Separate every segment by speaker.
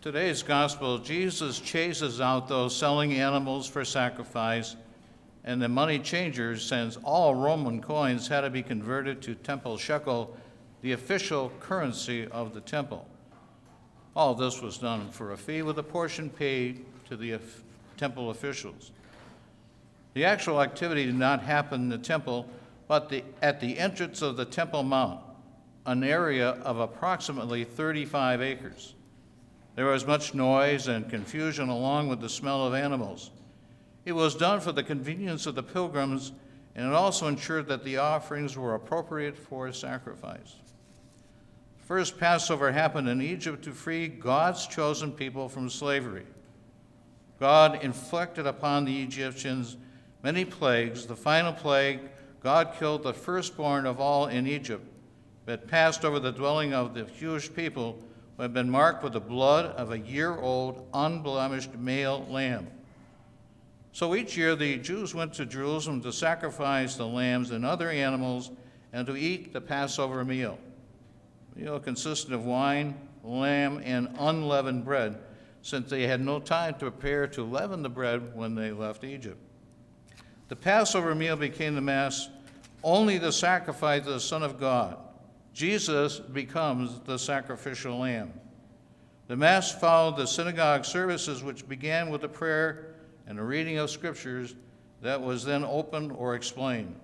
Speaker 1: Today's gospel, Jesus chases out those selling animals for sacrifice, and the money changer, since all Roman coins had to be converted to temple shekel, the official currency of the temple. All this was done for a fee, with a portion paid to the temple officials. The actual activity did not happen in the temple, but at the entrance of the Temple Mount, an area of approximately 35 acres. There was much noise and confusion along with the smell of animals. It was done for the convenience of the pilgrims, and it also ensured that the offerings were appropriate for sacrifice. The first Passover happened in Egypt to free God's chosen people from slavery. God inflicted upon the Egyptians many plagues. The final plague, God killed the firstborn of all in Egypt, but passed over the dwelling of the Jewish people who had been marked with the blood of a year-old, unblemished male lamb. So each year the Jews went to Jerusalem to sacrifice the lambs and other animals and to eat the Passover meal. The meal consisted of wine, lamb, and unleavened bread, since they had no time to prepare to leaven the bread when they left Egypt. The Passover meal became the Mass, only the sacrifice of the Son of God. Jesus becomes the sacrificial lamb. The Mass followed the synagogue services, which began with a prayer and a reading of scriptures that was then opened or explained.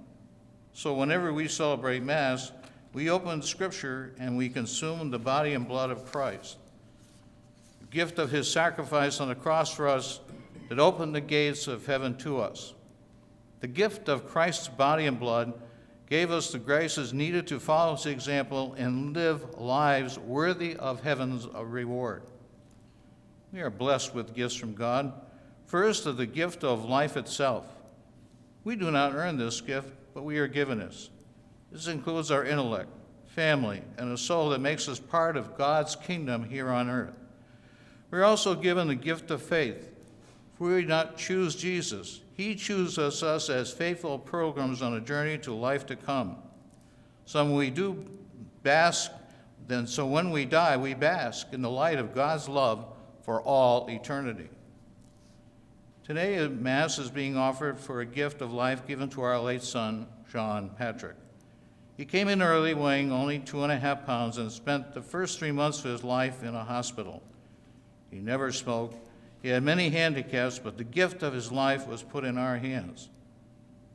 Speaker 1: So whenever we celebrate Mass, we open Scripture and we consume the body and blood of Christ, the gift of his sacrifice on the cross for us that opened the gates of heaven to us. The gift of Christ's body and blood gave us the graces needed to follow his example and live lives worthy of heaven's reward. We are blessed with gifts from God. First, of the gift of life itself. We do not earn this gift, but we are given this. This includes our intellect, family, and a soul that makes us part of God's kingdom here on earth. We're also given the gift of faith. If we do not choose Jesus, he chooses us as faithful pilgrims on a journey to life to come. So when we do bask, so when we die, we bask in the light of God's love for all eternity. Today, Mass is being offered for a gift of life given to our late son, John Patrick. He came in early, weighing only 2.5 pounds, and spent the first 3 months of his life in a hospital. He never smoked. He had many handicaps, but the gift of his life was put in our hands.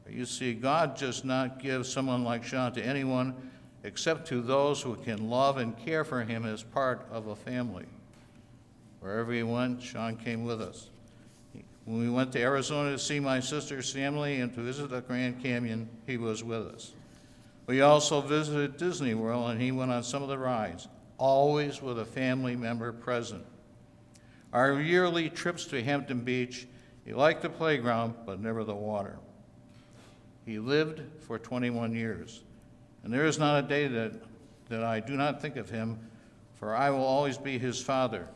Speaker 1: You see, God does not give someone like Sean to anyone except to those who can love and care for him as part of a family. Wherever he went, Sean came with us. When we went to Arizona to see my sister's family and to visit the Grand Canyon, he was with us. We also visited Disney World, and he went on some of the rides, always with a family member present. Our yearly trips to Hampton Beach, he liked the playground, but never the water. He lived for 21 years, and there is not a day that I do not think of him, for I will always be his father,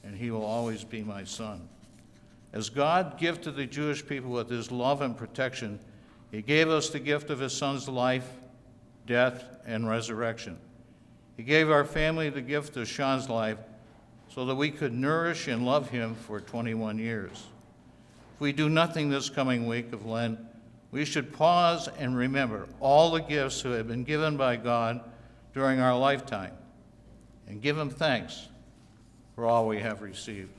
Speaker 1: and he will always be my son. As God gifted the Jewish people with his love and protection, he gave us the gift of his son's life, death, and resurrection. He gave our family the gift of Sean's life so that we could nourish and love him for 21 years. If we do nothing this coming week of Lent, we should pause and remember all the gifts that have been given by God during our lifetime and give him thanks for all we have received.